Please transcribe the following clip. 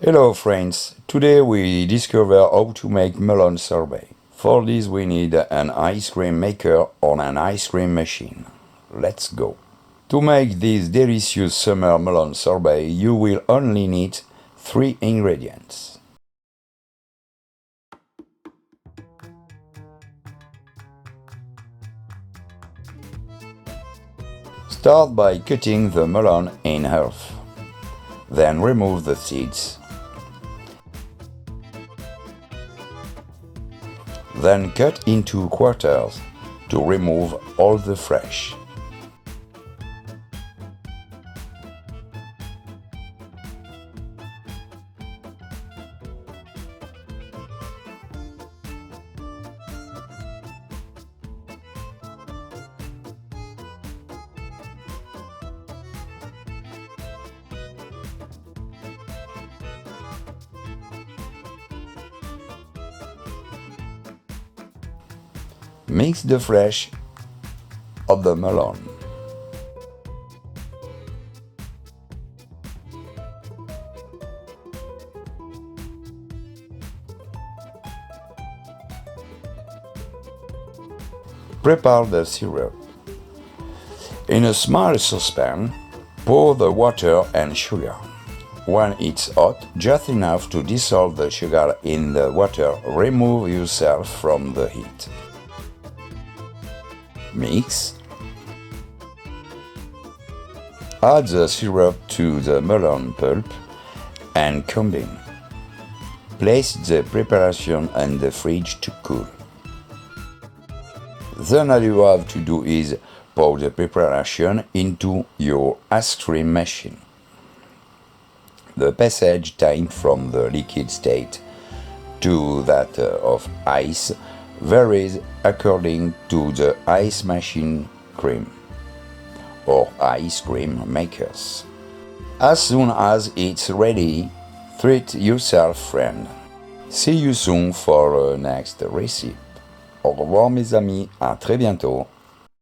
Hello friends, today we discover how to make melon sorbet. For this we need an ice cream maker or an ice cream machine. Let's go. To make this delicious summer melon sorbet you will only need 3 ingredients. Start by cutting the melon in half. Then remove the seeds. Then cut into quarters to remove all the flesh. Mix the flesh of the melon. Prepare the syrup. In a small saucepan, pour the water and sugar. When it's hot, just enough to dissolve the sugar in the water, remove yourself from the heat. Mix. Add the syrup to the melon pulp and combine. Place the preparation in the fridge to cool. Then all you have to do is pour the preparation into your ice cream machine. The passage time from the liquid state to that of ice varies according to the ice machine cream or ice cream makers. As soon as it's ready, treat yourself, friend. See you soon for a next recipe. Au revoir mes amis, à très bientôt.